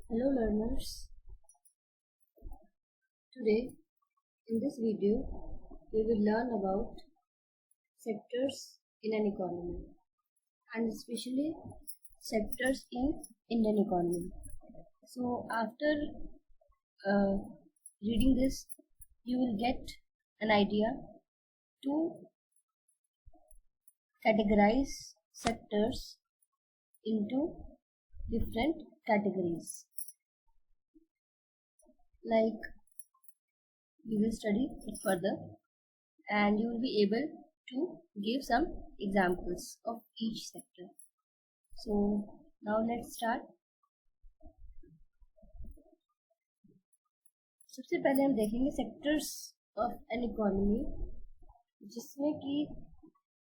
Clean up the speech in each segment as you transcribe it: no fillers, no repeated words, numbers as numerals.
Hello learners, today in this video we will learn about sectors in an economy and especially sectors in Indian economy. So after reading this you will get an idea to categorize sectors into different categories. Like we will study it further and you will be able to give some examples of each sector. So now let's start. सबसे पहले हम देखेंगे sectors of an economy, जिसमें कि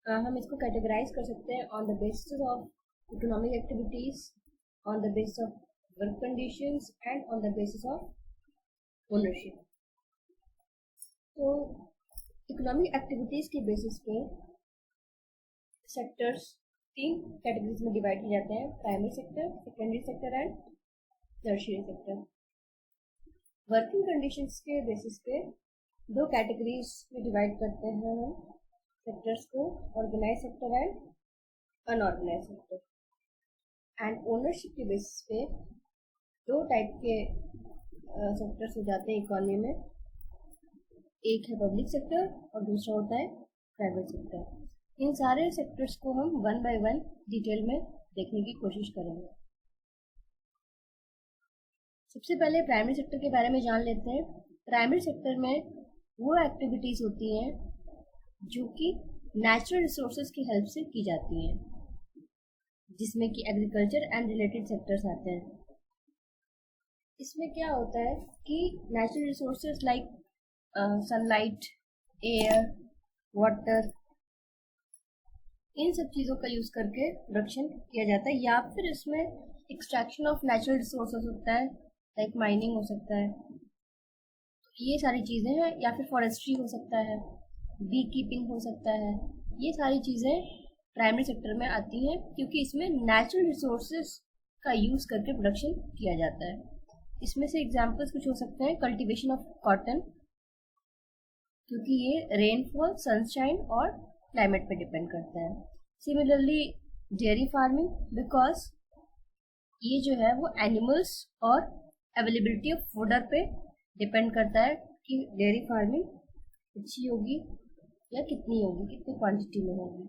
हम इसको categorise कर सकते हैं on the basis of economic activities, on the basis of work conditions and on the basis of ownership. तो इकोनॉमिक एक्टिविटीज के बेसिस पे सेक्टर्स 3 कैटेगरीज में डिवाइड किए जाते हैं: primary sector, secondary sector and tertiary sector. Working conditions के basis पे 2 categories में डिवाइड करते हैं हम सेक्टर्स को: organise sector and unorganise sector. And ownership के बेसिस पे 2 टाइप के सेक्टर्स हो जाते हैं इकोनॉमी में. एक है पब्लिक सेक्टर और दूसरा होता है प्राइवेट सेक्टर. इन सारे सेक्टर्स को हम 1 बाय 1 डिटेल में देखने की कोशिश करेंगे. सबसे पहले प्राइमरी सेक्टर के बारे में जान लेते हैं. प्राइमरी सेक्टर में वो एक्टिविटीज होती हैं जो कि नेचुरल रिसोर्सेज की हेल्प से की जाती हैं, जिसमें कि एग्रीकल्चर एंड रिलेटेड सेक्टर्स आते हैं. इसमें क्या होता है कि natural resources like sunlight, air, water, इन सब चीज़ों का यूज़ करके प्रोडक्शन किया जाता है. या फिर इसमें एक्सट्रैक्शन ऑफ नेचुरल रिसोर्सेज होता है, लाइक माइनिंग हो सकता है. तो ये सारी चीज़ें हैं. या फिर फॉरेस्ट्री हो सकता है, बी कीपिंग हो सकता है. ये सारी चीज़ें प्राइमरी सेक्टर में आती हैं क्योंकि इसमें नेचुरल रिसोर्सेज का यूज़ करके प्रोडक्शन किया जाता है. इसमें से एग्जाम्पल्स कुछ हो सकते हैं: कल्टीवेशन ऑफ कॉटन, क्योंकि ये रेनफॉल, सनशाइन और क्लाइमेट पे डिपेंड करता है. सिमिलरली डेयरी फार्मिंग, बिकॉज ये जो है वो एनिमल्स और अवेलेबिलिटी ऑफ फूडर पे डिपेंड करता है कि डेयरी फार्मिंग अच्छी होगी या कितनी होगी, कितनी क्वांटिटी में होगी.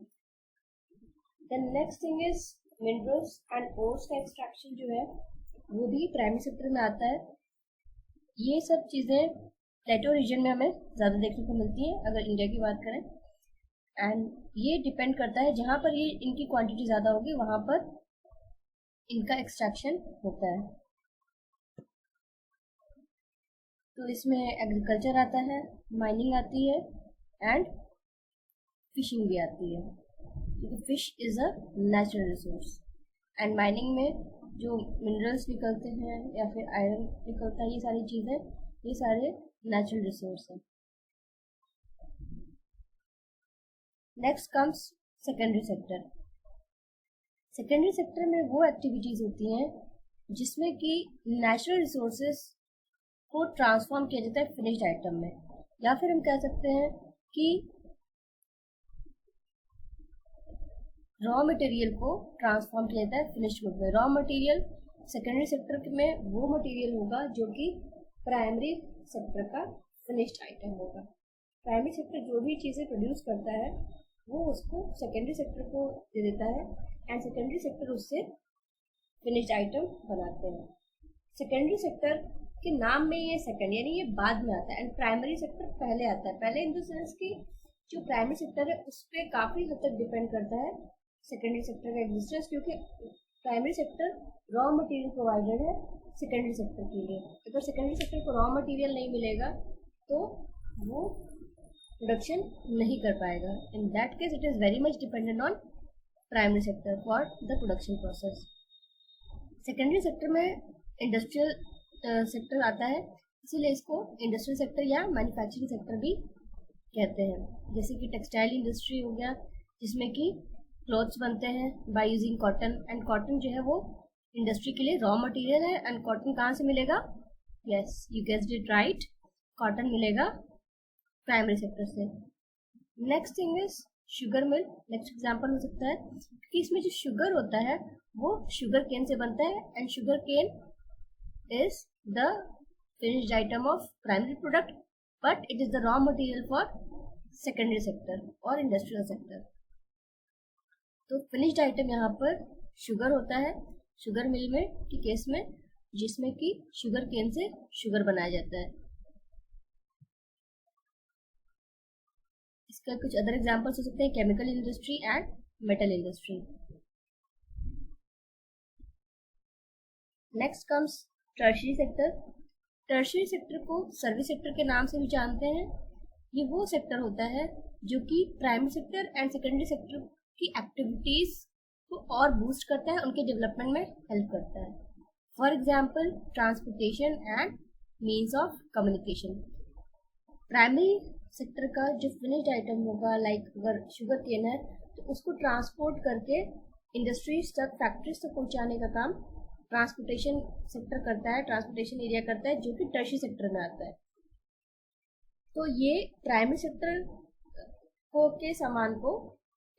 Then next thing is minerals and ores का एक्सट्रैक्शन जो है वो भी प्राइमरी सेक्टर में आता है. ये सब चीज़ें प्लेटो रीजन में हमें ज़्यादा देखने को मिलती हैं अगर इंडिया की बात करें. एंड ये डिपेंड करता है जहाँ पर ये इनकी क्वांटिटी ज़्यादा होगी वहाँ पर इनका एक्सट्रैक्शन होता है. तो इसमें एग्रीकल्चर आता है, माइनिंग आती है एंड फिशिंग भी आती है, क्योंकि fish is a natural resource. And mining में जो मिनरल्स निकलते हैं या फिर आयरन निकलता है, ये सारी चीज़ें, ये सारे नेचुरल रिसोर्स हैं. Next comes secondary sector. Secondary sector में वो एक्टिविटीज़ होती हैं जिसमें कि नेचुरल रिसोर्सेज को ट्रांसफॉर्म किया जाता है फिनिश्ड आइटम में. या फिर हम कह सकते हैं कि रॉ मटेरियल को ट्रांसफॉर्म किया जाता है फिनिश्ड गुड में. रॉ मटेरियल सेकेंडरी सेक्टर में वो मटेरियल होगा जो कि प्राइमरी सेक्टर का फिनिश्ड आइटम होगा. प्राइमरी सेक्टर जो भी चीज़ें प्रोड्यूस करता है वो उसको सेकेंडरी सेक्टर को दे देता है एंड सेकेंडरी सेक्टर उससे फिनिश्ड आइटम बनाते हैं. सेकेंडरी सेक्टर के नाम में ये सेकेंड यानी ये बाद में आता है एंड प्राइमरी सेक्टर पहले आता है. पहले इन द सेंस कि जो प्राइमरी सेक्टर है उस पर काफ़ी हद तक डिपेंड करता है सेकेंडरी सेक्टर का एग्जिस्टेंस, क्योंकि primary sector raw material provider है सेकेंडरी सेक्टर के लिए. अगर सेकेंडरी सेक्टर को रॉ मटेरियल नहीं मिलेगा तो वो प्रोडक्शन नहीं कर पाएगा. इन that case it is very much dependent on primary sector for the production process. Secondary sector में इंडस्ट्रियल सेक्टर आता है, इसीलिए इसको इंडस्ट्रियल सेक्टर या मैन्युफैक्चरिंग सेक्टर भी कहते हैं. जैसे कि टेक्सटाइल इंडस्ट्री हो गया, जिसमें कि क्लॉथ्स बनते हैं by using cotton. And cotton जो है वो इंडस्ट्री के लिए रॉ मटेरियल है एंड कॉटन कहाँ से मिलेगा? Yes, you guessed it right, cotton मिलेगा प्राइमरी सेक्टर से। Next thing is sugar mill. Next example हो सकता है कि इसमें जो शुगर होता है वो शुगर केन से बनता है and sugar cane is the finished item of primary product but it is the raw material for secondary sector और industrial sector। तो finished item यहाँ पर शुगर होता है शुगर मिल में के केस में, जिसमें कि शुगर केन से शुगर बनाया जाता है। इसका कुछ अदर एग्जांपल्स हो सकते हैं chemical industry and metal industry. Next comes tertiary sector. Tertiary sector को सर्विस सेक्टर के नाम से भी जानते हैं। ये वो सेक्टर होता है जो कि primary sector and secondary sector की एक्टिविटीज को और बूस्ट करता है, उनके डेवलपमेंट में हेल्प करता है। For example transportation and means of communication. Primary sector का जो फिनिश्ड आइटम होगा, लाइक अगर शुगर केन है तो उसको ट्रांसपोर्ट करके इंडस्ट्रीज तक, फैक्ट्रीज तक पहुंचाने का काम ट्रांसपोर्टेशन सेक्टर करता है, ट्रांसपोर्टेशन एरिया करता है, जो कि टर्शियरी सेक्टर में आता है। तो ये प्राइमरी सेक्टर को के सामान को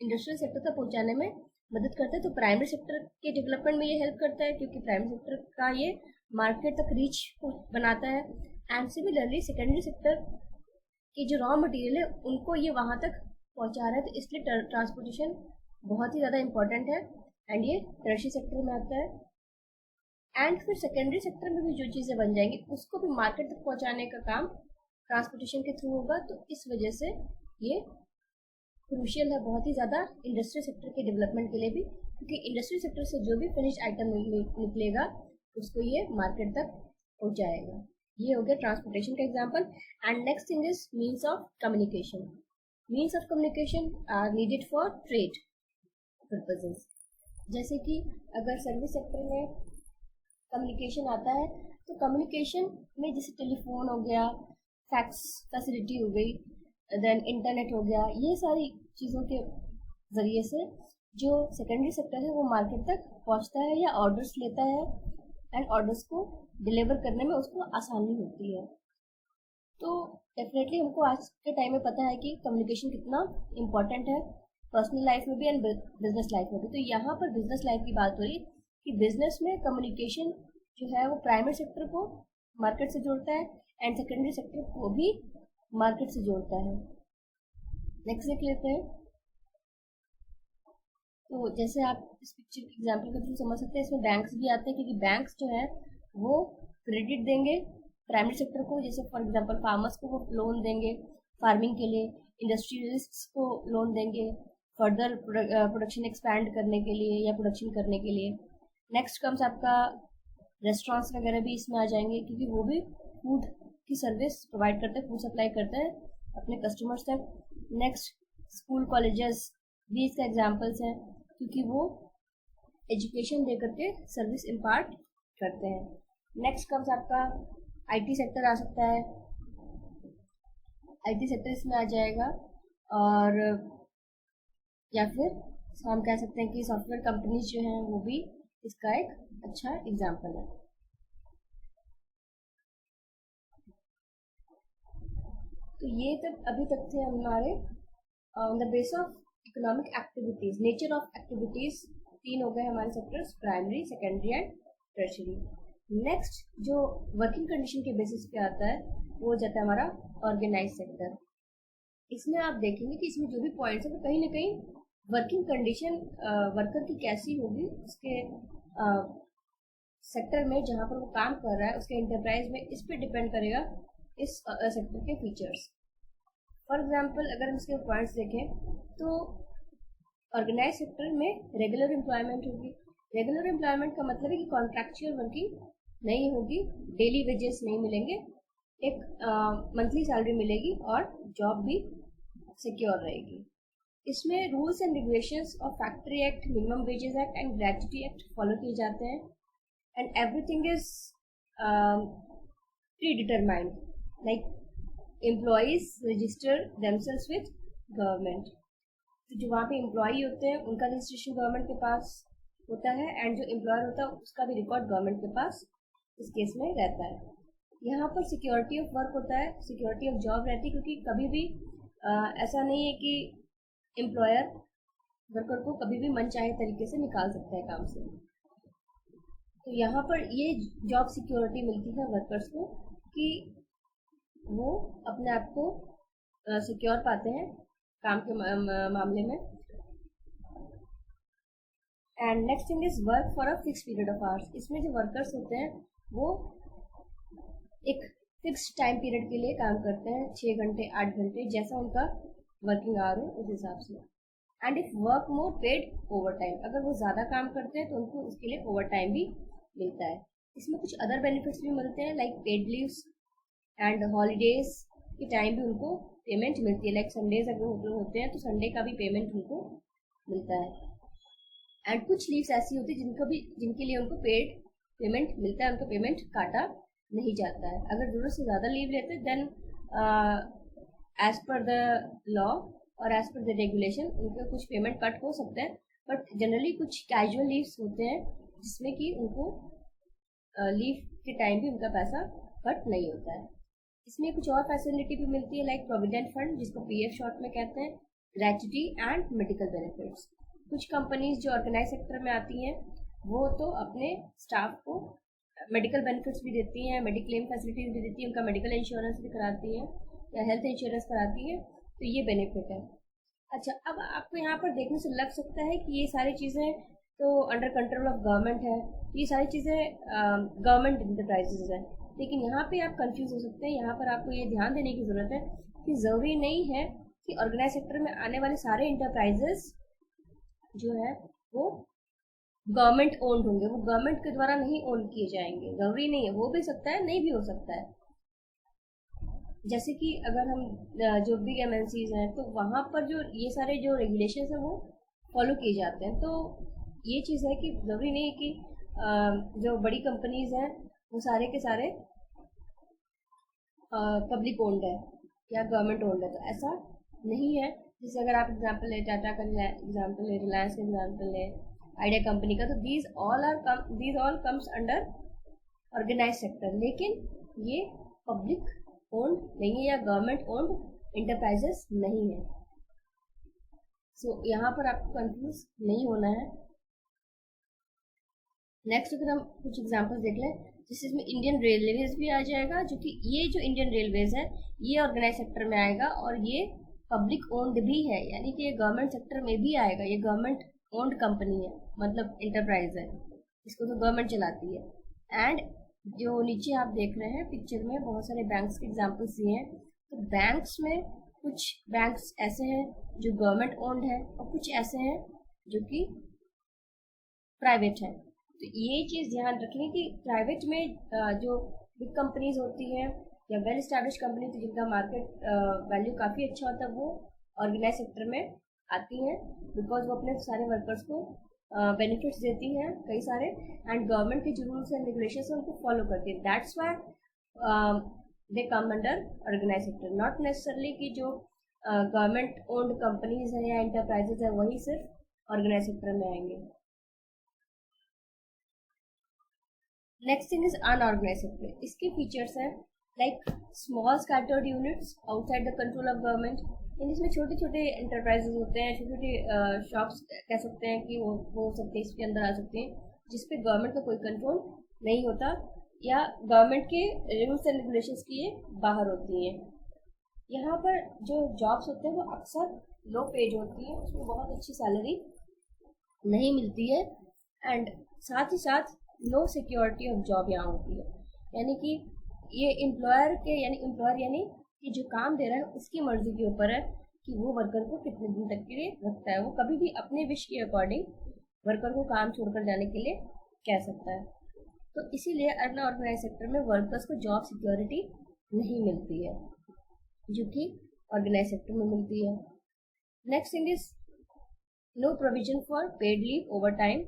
इंडस्ट्रियल सेक्टर तक पहुंचाने में मदद करता है। तो प्राइमरी सेक्टर के डेवलपमेंट में ये हेल्प करता है क्योंकि प्राइमरी सेक्टर का ये मार्केट तक रीच बनाता है। एंड सिमिलरली सेकेंडरी सेक्टर के जो रॉ मटेरियल है उनको ये वहाँ तक पहुँचा रहा है, तो इसलिए ट्रांसपोर्टेशन बहुत ही ज़्यादा इंपॉर्टेंट है एंड ये टर्शियरी सेक्टर में आता है। एंड फिर सेकेंडरी सेक्टर में भी जो चीज़ें बन जाएंगी उसको भी मार्केट तक पहुँचाने का काम ट्रांसपोर्टेशन के थ्रू होगा। तो इस वजह से ये क्रूशियल है बहुत ही ज़्यादा इंडस्ट्रियल सेक्टर के डेवलपमेंट के लिए भी, क्योंकि इंडस्ट्रियल सेक्टर से जो भी फिनिश आइटम निकलेगा उसको ये मार्केट तक पहुँचाएगा। ये हो गया ट्रांसपोर्टेशन का example. And next thing is means of communication. Means of communication are needed for trade purposes. जैसे कि अगर सर्विस सेक्टर में कम्युनिकेशन आता है तो कम्युनिकेशन में जैसे टेलीफोन हो गया, फैक्स फैसिलिटी हो गई, देन इंटरनेट हो गया, ये सारी चीज़ों के ज़रिए से जो सेकेंडरी सेक्टर है वो मार्केट तक पहुंचता है या ऑर्डर्स लेता है एंड ऑर्डर्स को डिलीवर करने में उसको आसानी होती है। तो डेफिनेटली हमको आज के टाइम में पता है कि कम्युनिकेशन कितना इम्पोर्टेंट है पर्सनल लाइफ में भी एंड बिजनेस लाइफ में भी। तो यहाँ पर बिजनेस लाइफ की बात हो रही कि बिजनेस में कम्युनिकेशन जो है वो प्राइमरी सेक्टर को मार्केट से जोड़ता है एंड सेकेंडरी सेक्टर को भी मार्केट से जोड़ता है। नेक्स्ट देख लेते हैं। तो जैसे आप इस पिक्चर के एग्जाम्पल के थ्रू समझ सकते हैं, इसमें बैंक्स भी आते हैं क्योंकि बैंक्स जो है वो क्रेडिट देंगे प्राइमरी सेक्टर को। जैसे फॉर एग्जांपल फार्मर्स को वो लोन देंगे फार्मिंग के लिए, इंडस्ट्रियलिस्ट्स को लोन देंगे फर्दर प्रोडक्शन एक्सपैंड करने के लिए या प्रोडक्शन करने के लिए। नेक्स्ट कम्स आपका रेस्टोरेंट्स वगैरह भी इसमें आ जाएंगे क्योंकि वो भी फूड की सर्विस प्रोवाइड करते हैं, फूड सप्लाई करते हैं अपने कस्टमर्स तक। नेक्स्ट स्कूल कॉलेजेस भी इसका एग्जाम्पल्स हैं क्योंकि वो एजुकेशन दे करके सर्विस इम्पार्ट करते हैं। नेक्स्ट कम्स आपका आईटी सेक्टर आ सकता है, आईटी सेक्टर इसमें आ जाएगा। और या फिर हम कह सकते हैं कि सॉफ्टवेयर कंपनीज जो हैं वो भी इसका एक अच्छा एग्जाम्पल है। तो ये तक अभी तक थे हमारे on the base of economic activities, nature of activities. 3 हो गए हमारे sectors, primary, secondary and tertiary. Next जो वर्किंग कंडीशन के बेसिस पे आता है वो हो जाता है हमारा ऑर्गेनाइज सेक्टर। इसमें आप देखेंगे कि इसमें जो भी पॉइंट्स है वो कहीं ना कहीं वर्किंग कंडीशन वर्कर की कैसी होगी उसके सेक्टर में जहाँ पर वो काम कर रहा है उसके एंटरप्राइज में, इस पर डिपेंड करेगा इस सेक्टर के फीचर्स। फॉर एग्जांपल अगर हम इसके पॉइंट्स देखें तो ऑर्गेनाइज सेक्टर में रेगुलर एम्प्लॉयमेंट होगी। रेगुलर एम्प्लॉयमेंट का मतलब है कि कॉन्ट्रैक्चुअल वर्किंग नहीं होगी, डेली वेजेस नहीं मिलेंगे, एक मंथली सैलरी मिलेगी और जॉब भी सिक्योर रहेगी। इसमें rules and regulations of factory act, minimum wages act and gratuity act follow किए जाते हैं and everything is pre determined, like employees register themselves with government. तो जो वहाँ पे एम्प्लॉई होते हैं उनका रजिस्ट्रेशन गवर्नमेंट के पास होता है एंड जो एम्प्लॉयर होता है उसका भी रिकॉर्ड गवर्नमेंट के पास इस केस में रहता है। यहाँ पर सिक्योरिटी ऑफ वर्क होता है, सिक्योरिटी ऑफ जॉब रहती है, क्योंकि कभी भी ऐसा नहीं है कि एम्प्लॉयर वर्कर को कभी भी मनचाहे तरीके से निकाल सकता है काम से। तो यहाँ पर ये जॉब सिक्योरिटी मिलती है वर्कर्स को कि वो अपने आप को सिक्योर पाते हैं काम के मामले में। And next thing is work for a fix period of hours. इसमें जो वर्कर्स होते हैं वो एक फिक्स टाइम पीरियड के लिए काम करते हैं, 6 घंटे 8 घंटे जैसा उनका वर्किंग आवर हो उस हिसाब से। And if work more paid over time, अगर वो ज़्यादा काम करते हैं तो उनको उसके लिए ओवर टाइम भी मिलता है। इसमें कुछ अदर बेनिफिट्स भी मिलते हैं like paid leaves and holidays के टाइम भी उनको पेमेंट मिलती है, लाइक संडेज अगर होते हैं तो संडे का भी पेमेंट उनको मिलता है। एंड कुछ लीव्स ऐसी होती है जिनके लिए उनको पेड पेमेंट मिलता है, उनका पेमेंट काटा नहीं जाता है। अगर ज़रूरत से ज़्यादा लीव लेते हैं then as per the law और एज पर द रेगुलेशन उनके कुछ पेमेंट कट हो सकता है, बट जनरली कुछ कैजुअल लीव्स होते हैं जिसमें कि उनको लीव के टाइम भी उनका पैसा कट नहीं होता है। इसमें कुछ और फैसिलिटी भी मिलती है लाइक प्रोविडेंट फंड, जिसको पीएफ शॉर्ट में कहते हैं, ग्रेच्युटी एंड मेडिकल बेनिफिट्स। कुछ कंपनीज जो ऑर्गेनाइज सेक्टर में आती हैं वो तो अपने स्टाफ को मेडिकल बेनिफिट्स भी देती हैं, मेडिक्लेम फैसिलिटीज भी देती हैं, उनका मेडिकल इंश्योरेंस भी कराती हैं या हेल्थ इंश्योरेंस कराती हैं, तो ये बेनिफिट है। अच्छा, अब आपको यहाँ पर देखने से लग सकता है कि ये सारी चीज़ें तो अंडर कंट्रोल ऑफ गवर्नमेंट है, ये सारी चीज़ें गवर्नमेंट इंटरप्राइजेज है, लेकिन यहाँ पे आप कंफ्यूज हो सकते हैं। यहाँ पर आपको ये ध्यान देने की ज़रूरत है कि ज़रूरी नहीं है कि ऑर्गेनाइज सेक्टर में आने वाले सारे इंटरप्राइजेज जो है वो गवर्नमेंट ओन्ड होंगे, वो गवर्नमेंट के द्वारा नहीं ओन किए जाएंगे, ज़रूरी नहीं है, हो भी सकता है नहीं भी हो सकता है। जैसे कि अगर हम जो बिग एमएनसीज हैं तो वहाँ पर जो ये सारे जो रेगुलेशंस हैं वो फॉलो किए जाते हैं। तो ये चीज़ है कि ज़रूरी नहीं है कि जो बड़ी कंपनीज हैं वो सारे के सारे पब्लिक ओन्ड है या गवर्नमेंट ओन्ड है, तो ऐसा नहीं है। जैसे अगर आप एग्जांपल ले टाटा का एग्जांपल ले, रिलायंस का एग्जांपल ले, आइडिया कंपनी का, तो these all comes under organise sector, लेकिन ये पब्लिक ओन्ड नहीं है या गवर्नमेंट ओन्ड इंटरप्राइजेस नहीं है। सो यहाँ पर आपको कंफ्यूज नहीं होना है। नेक्स्ट अगर हम कुछ एग्जांपल्स देख लें, जिससे इसमें इंडियन रेलवेज भी आ जाएगा, जो कि ये जो इंडियन रेलवेज है ये ऑर्गेनाइज सेक्टर में आएगा और ये पब्लिक ओन्ड भी है, यानी कि ये गवर्नमेंट सेक्टर में भी आएगा। ये गवर्नमेंट ओन्ड कंपनी है, मतलब इंटरप्राइज है, इसको तो गवर्नमेंट चलाती है। एंड जो नीचे आप देख रहे हैं पिक्चर में बहुत सारे बैंक्स के एग्जांपल्स दिए हैं। तो बैंक्स में कुछ बैंक्स ऐसे हैं जो गवर्नमेंट ओन्ड है और कुछ ऐसे हैं जो कि प्राइवेट है। तो ये चीज़ ध्यान रखें कि प्राइवेट में जो बिग कंपनीज होती हैं या वेल स्टैब्लिश कंपनीज जिनका मार्केट वैल्यू काफ़ी अच्छा होता है वो ऑर्गेनाइज सेक्टर में आती हैं, बिकॉज वो अपने सारे वर्कर्स को बेनिफिट्स देती हैं कई सारे, एंड गवर्नमेंट के जो रूल्स एंड रेगुलेशंस हैं उनको फॉलो करती है। That's why they come under organise sector, not necessarily कि जो गवर्नमेंट ओन्ड कंपनीज हैं या इंटरप्राइजेज हैं वही सिर्फ ऑर्गेनाइज सेक्टर में आएंगे। Next thing is unorganise sector. इसके फीचर्स हैं like small scattered units outside the control of government, यानी इसमें छोटे छोटे इंटरप्राइजेज होते हैं, छोटे छोटे शॉप्स कह सकते हैं कि वो हो सकते हैं, इसके अंदर आ सकते हैं, जिसपे गवर्नमेंट का कोई कंट्रोल नहीं होता या गवर्नमेंट के रूल्स एंड रेगुलेशंस के ये बाहर होती हैं। यहाँ पर जो जॉब्स होते हैं वो अक्सर लो पेड होती है, उसमें बहुत अच्छी सैलरी नहीं मिलती है, एंड साथ ही साथ लो सिक्योरिटी ऑफ जॉब यहाँ होती है, यानी कि ये एम्प्लॉयर यानी कि जो काम दे रहा है उसकी मर्जी के ऊपर है कि वो वर्कर को कितने दिन तक के लिए रखता है। वो कभी भी अपने विश के अकॉर्डिंग वर्कर को काम छोड़कर जाने के लिए कह सकता है। तो इसीलिए अनऑर्गेनाइज सेक्टर में वर्कर्स को जॉब सिक्योरिटी नहीं मिलती है जो कि ऑर्गेनाइज सेक्टर में मिलती है। Next thing is no provision for paid leave, over time,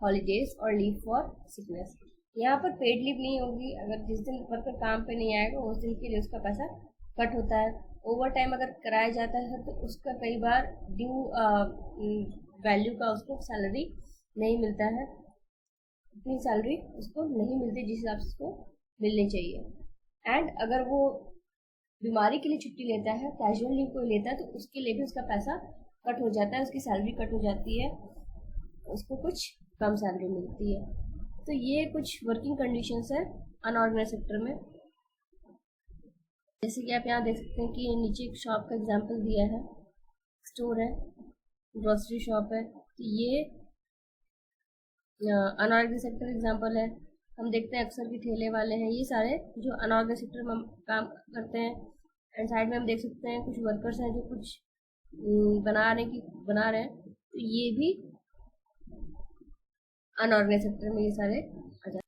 holidays और लीव फॉर सिकनेस। यहाँ पर पेड लीव नहीं होगी, अगर जिस दिन वर्कर काम पे नहीं आएगा उस दिन के लिए उसका पैसा कट होता है। ओवर टाइम अगर कराया जाता है तो उसका कई बार ड्यू वैल्यू का उसको सैलरी नहीं मिलता है, इतनी सैलरी उसको नहीं मिलती जिस हिसाब से उसको मिलनी चाहिए। एंड अगर वो बीमारी के लिए छुट्टी लेता है, कैजुअल लीव कोई लेता है, तो उसके लिए भी उसका पैसा कट हो जाता है, उसकी सैलरी कट हो जाती है, उसको कुछ कम सैलरी मिलती है। तो ये कुछ वर्किंग कंडीशंस है अनऑर्गेनाइज सेक्टर में। जैसे कि आप यहाँ देख सकते हैं कि नीचे एक शॉप का एग्जांपल दिया है, स्टोर है, ग्रोसरी शॉप है। तो ये अनऑर्गेनाइज सेक्टर एग्जांपल है। हम देखते हैं अक्सर कि ठेले वाले हैं, ये सारे जो अनऑर्गेनाइज सेक्टर में काम करते हैं। एंड साइड में हम देख सकते हैं कुछ वर्कर्स हैं जो कुछ बना रहे हैं, तो ये भी अनऑर्गेनाइज सेक्टर में ये सारे आ जाते हैं।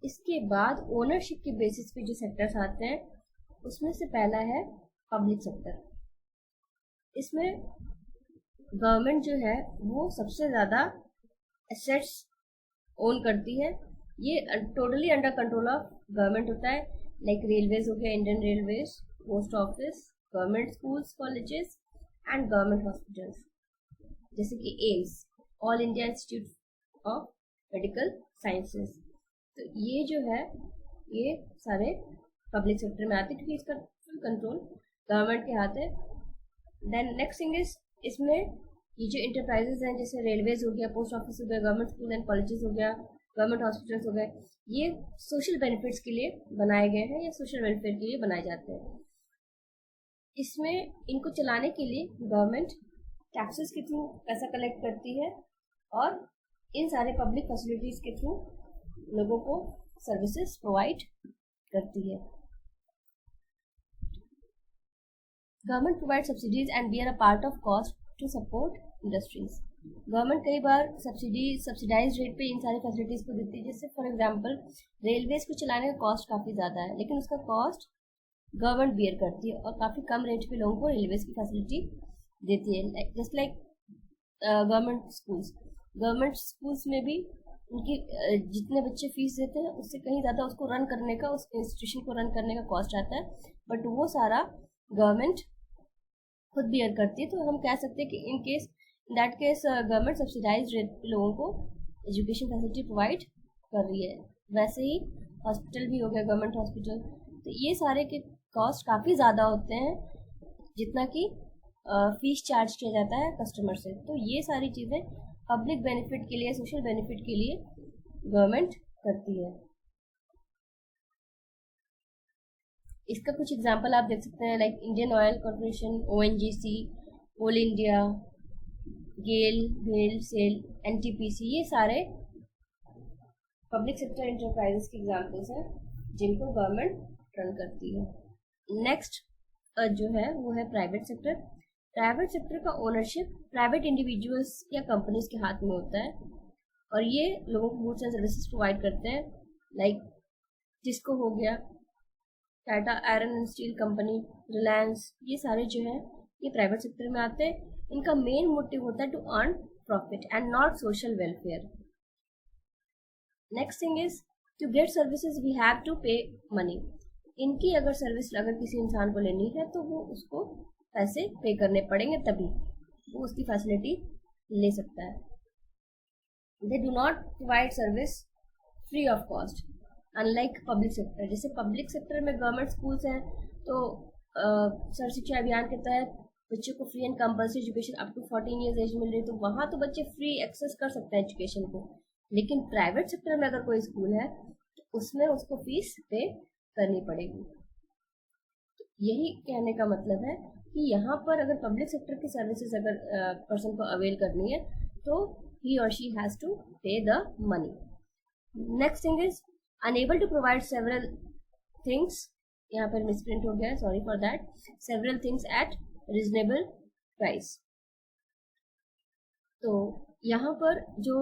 इसके बाद ओनरशिप के बेसिस पे जो सेक्टर्स आते हैं, उसमें से पहला है पब्लिक सेक्टर। इसमें गवर्नमेंट जो है वो सबसे ज़्यादा एसेट्स ओन करती है। ये totally under control of government होता है, लाइक रेलवेज हो गया, Indian railways, post office, government schools, colleges and government hospitals, जैसे कि AIIMS, all India institute of medical sciences. तो ये जो है ये सारे पब्लिक सेक्टर में आते हैं क्योंकि इसका फुल कंट्रोल गवर्नमेंट के हाथ है। देन नेक्स्ट थिंग इज, इसमें ये जो इंटरप्राइजेज हैं जैसे रेलवेज हो गया, पोस्ट ऑफिस हो गया, गवर्नमेंट स्कूल एंड कॉलेजेस हो गया, गवर्नमेंट हॉस्पिटल्स हो गए, ये सोशल बेनिफिट्स के लिए बनाए गए हैं या सोशल वेलफेयर के लिए बनाए जाते हैं। इसमें इनको चलाने के लिए गवर्नमेंट टैक्सेस के थ्रू पैसा कलेक्ट करती है और इन सारे पब्लिक फैसिलिटीज के थ्रू लोगों को सर्विसेज प्रोवाइड करती है। Government provide subsidies and bear a part of cost to support industries. Government कई बार सब्सिडाइज रेट पे इन सारी फैसिलिटीज को देती है। जैसे फॉर एग्जांपल रेलवेज को चलाने का कॉस्ट काफ़ी ज़्यादा है, लेकिन उसका कॉस्ट गवर्नमेंट बियर करती है और काफ़ी कम रेट पे लोगों को रेलवेज की फैसिलिटी देती है। जस्ट लाइक गवर्नमेंट स्कूल्स में भी उनकी जितने बच्चे फीस देते हैं उससे कहीं ज़्यादा उसको रन करने का, उस इंस्टीट्यूशन को रन करने का कॉस्ट आता है, बट वो सारा गवर्नमेंट खुद बियर करती है। तो हम कह सकते हैं कि in that case government subsidise rate पे लोगों को एजुकेशन फैसिलिटी प्रोवाइड कर रही है। वैसे ही हॉस्पिटल भी हो गया, गवर्नमेंट हॉस्पिटल, तो ये सारे के कॉस्ट काफ़ी ज़्यादा होते हैं जितना कि फीस चार्ज किया जाता है कस्टमर से। तो ये सारी चीज़ें पब्लिक बेनिफिट के लिए, सोशल बेनिफिट के लिए गवर्नमेंट करती है। इसका कुछ एग्जांपल आप देख सकते हैं, like Indian oil corporation, ONGC, कोल इंडिया, गेल, भेल, सेल, NTPC, ये सारे पब्लिक सेक्टर इंटरप्राइजेस के एग्जांपल्स हैं जिनको गवर्नमेंट रन करती है। नेक्स्ट जो है वो है प्राइवेट सेक्टर। प्राइवेट सेक्टर का ओनरशिप प्राइवेट इंडिविजुअल्स या कंपनीज के हाथ में होता है और ये लोगों को गुड्स एंड सर्विसेज प्रोवाइड करते हैं, लाइक जिसको हो गया, Tata iron and steel company, Reliance, ये सारे जो है ये प्राइवेट सेक्टर में आते हैं। इनका मेन मोटिव होता है to earn profit and not social welfare. Next thing is, to get services we have to pay money. इनकी अगर सर्विस अगर किसी इंसान को लेनी है तो वो उसको पैसे पे करने पड़ेंगे, तभी वो उसकी फैसिलिटी ले सकता है। They do not provide service free of cost unlike public sector. जैसे पब्लिक सेक्टर में गवर्नमेंट स्कूल्स हैं तो सर्व शिक्षा अभियान के तहत बच्चों को free and compulsory education up to 14 years age मिल रही है, तो वहाँ तो बच्चे फ्री एक्सेस कर सकते हैं एजुकेशन को। लेकिन प्राइवेट सेक्टर में अगर कोई स्कूल है तो उसमें उसको फीस पे करनी पड़ेगी। तो यही कहने का मतलब है कि यहाँ पर अगर पब्लिक सेक्टर की सर्विसेज अगर पर्सन को अवेल करनी है तो ही और she has to pay the money. Next thing is unable to provide several things, यहाँ पर मिसप्रिंट हो गया, sorry for that, several things at reasonable price. तो यहाँ पर जो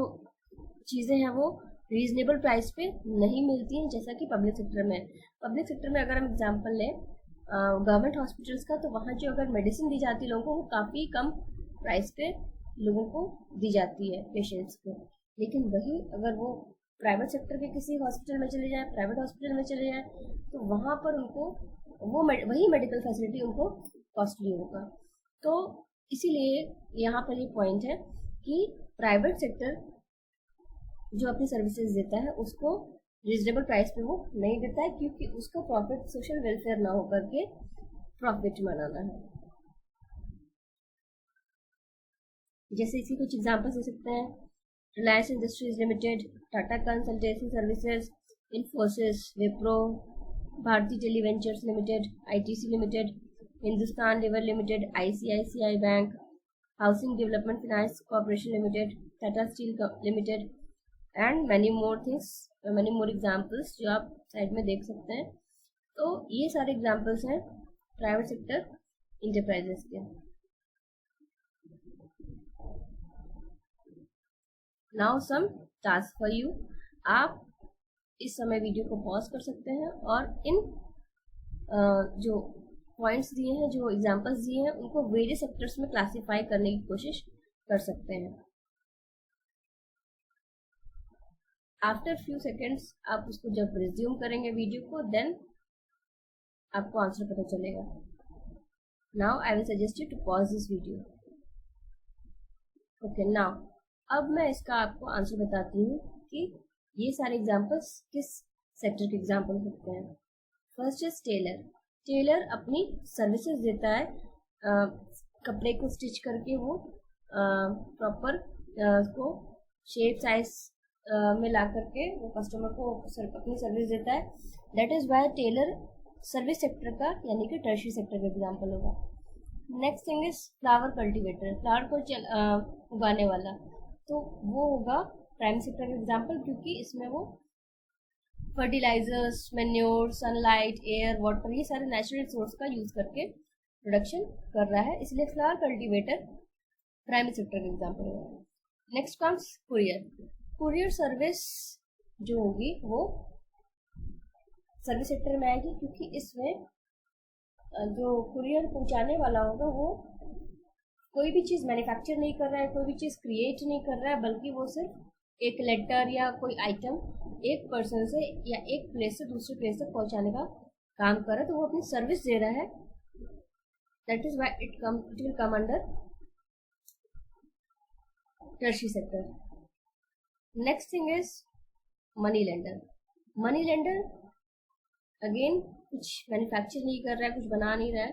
चीज़ें हैं वो रीजनेबल प्राइस पे नहीं मिलती हैं जैसा कि पब्लिक सेक्टर में। पब्लिक सेक्टर में अगर हम एग्जांपल लें गवर्नमेंट हॉस्पिटल्स का, तो वहाँ जो अगर मेडिसिन दी जाती है लोगों को वो काफ़ी कम प्राइस पे लोगों को दी जाती है, पेशेंट्स को। लेकिन वही अगर वो प्राइवेट सेक्टर के किसी हॉस्पिटल में चले जाए, प्राइवेट हॉस्पिटल में चले जाए, तो वहाँ पर उनको वही मेडिकल फैसिलिटी उनको कॉस्टली होगा। तो इसीलिए यहाँ पर ये पॉइंट है कि प्राइवेट सेक्टर जो अपनी सर्विसेज देता है उसको रीजनेबल प्राइस पे वो नहीं देता है, क्योंकि उसका प्रॉफिट सोशल वेलफेयर ना होकर के प्रॉफिट बनाना है। जैसे इसी कुछ एग्जांपल्स दे सकते हैं, Reliance Industries Limited, Tata Consultancy Services, Infosys, Wipro, Bharti Televentures Limited, ITC Limited, Hindustan Lever Limited, ICICI Bank, Housing Development Finance Corporation Limited, Tata Steel Limited and many more things, many more examples जो आप साइड में देख सकते हैं। तो ये सारे एग्जाम्पल्स हैं प्राइवेट सेक्टर इंटरप्राइजेस के। Now some task for you. आप इस समय वीडियो को पॉज कर सकते हैं और इन जो पॉइंट्स दिए हैं, जो एग्जांपल्स दिए हैं, उनको वेरियस सेक्टर्स में क्लासिफाई करने की कोशिश कर सकते हैं। आफ्टर फ्यू सेकेंड्स आप उसको जब रिज्यूम करेंगे वीडियो को, देन आपको आंसर पता चलेगा। Now I will suggest you to pause this video. Okay, now अब मैं इसका आपको आंसर बताती हूँ कि ये सारे एग्जांपल्स किस सेक्टर के एग्जांपल होते हैं। First is tailor. टेलर अपनी सर्विसेज देता है, कपड़े को स्टिच करके वो प्रॉपर उसको शेप साइज में ला करके वो कस्टमर को अपनी सर्विस देता है। That is why tailor service sector का यानी कि टर्शियरी सेक्टर का एग्जांपल होगा। Next thing is flower cultivator, flower को उगाने वाला, तो वो होगा प्राइमरी सेक्टर का एग्जांपल, क्योंकि इसमें वो fertilisers, manure, sunlight, air, water, ये सारे नेचुरल रिसोर्स का यूज करके प्रोडक्शन कर रहा है, इसलिए फ्लावर कल्टीवेटर प्राइमरी सेक्टर का एग्जांपल होगा। Next comes courier. Courier service जो होगी वो सर्विस सेक्टर में आएगी, क्योंकि इसमें जो कुरियर पहुंचाने वाला होगा वो कोई भी चीज़ मैन्युफैक्चर नहीं कर रहा है, कोई भी चीज़ क्रिएट नहीं कर रहा है, बल्कि वो सिर्फ एक लेटर या कोई आइटम एक पर्सन से या एक प्लेस से दूसरे प्लेस तक पहुंचाने का काम कर रहा है, तो वो अपनी सर्विस दे रहा है। That is why it will come under tertiary sector. Next thing is money lender. Money lender again कुछ मैन्युफैक्चर नहीं कर रहा है, कुछ बना नहीं रहा है,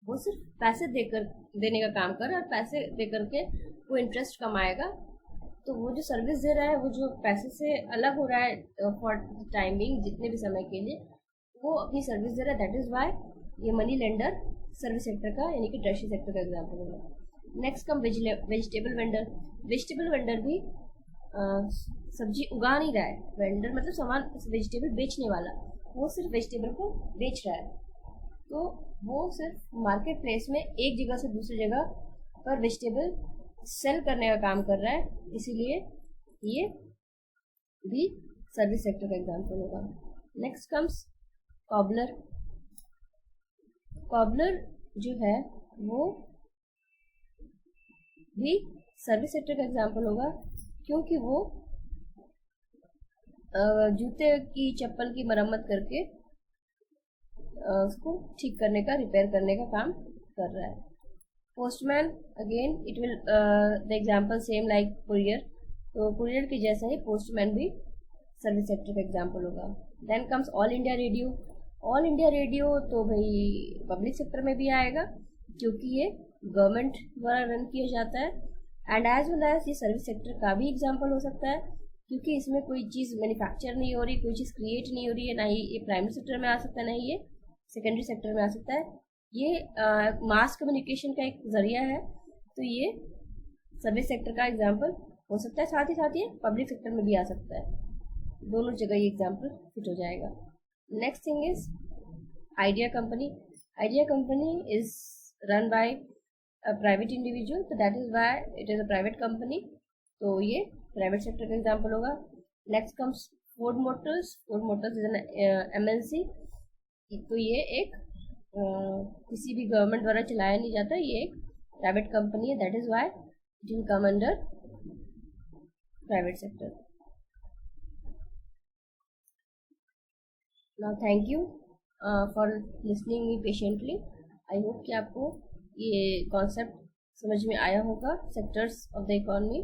वो सिर्फ पैसे देने का काम कर रहा है, और पैसे दे करके वो इंटरेस्ट कमाएगा। तो वो जो सर्विस दे रहा है, वो जो पैसे से अलग हो रहा है फॉर टाइमिंग, जितने भी समय के लिए वो अपनी सर्विस दे रहा है। दैट इज वाई ये मनी लेंडर सर्विस सेक्टर का यानी कि टर्शियरी सेक्टर का एग्जाम्पल होगा। Next come vegetable vendor. Vegetable vendor भी सब्जी उगा नहीं रहा है, वेंडर मतलब सामान वेजिटेबल बेचने वाला, वो सिर्फ वेजिटेबल को बेच रहा है, तो वो सिर्फ मार्केट प्लेस में एक जगह से दूसरी जगह पर वेजिटेबल सेल करने का काम कर रहा है, इसीलिए ये भी सर्विस सेक्टर का एग्जांपल होगा। Next comes cobbler. कॉबलर जो है वो भी सर्विस सेक्टर का एग्जांपल होगा, क्योंकि वो जूते की चप्पल की मरम्मत करके उसको ठीक करने का, रिपेयर करने का काम कर रहा है। Postman, again it will the example same like courier, तो कुरियर के जैसा ही पोस्टमैन भी सर्विस सेक्टर का एग्जांपल होगा। Then comes All India Radio. All India Radio तो भाई पब्लिक सेक्टर में भी आएगा, क्योंकि ये गवर्नमेंट द्वारा रन किया जाता है, एंड एज वेल एज ये सर्विस सेक्टर का भी एग्जाम्पल हो सकता है, क्योंकि इसमें कोई चीज़ मैन्युफैक्चर नहीं हो रही, कोई चीज़ क्रिएट नहीं हो रही है, ना ही ये प्राइमरी सेक्टर में आ सकता है, ना ही ये सेकेंडरी सेक्टर में आ सकता है। ये मास कम्युनिकेशन का एक जरिया है, तो ये सर्विस सेक्टर का एग्जाम्पल हो सकता है, साथ ही साथ ये पब्लिक सेक्टर में भी आ सकता है, दोनों जगह ये एग्जाम्पल फिट हो जाएगा। Next thing is Idea company. Idea company is run by a private individual, तो that is why it is a private company, तो ये प्राइवेट सेक्टर का एग्जाम्पल होगा। Next comes Ford Motors. Ford Motors is an MNC, तो ये एक किसी भी गवर्नमेंट द्वारा चलाया नहीं जाता, ये एक प्राइवेट कंपनी है, that is why it will come under private sector. Now thank you for listening me patiently. I hope कि आपको ये कॉन्सेप्ट समझ में आया होगा, सेक्टर्स ऑफ द इकोनॉमी।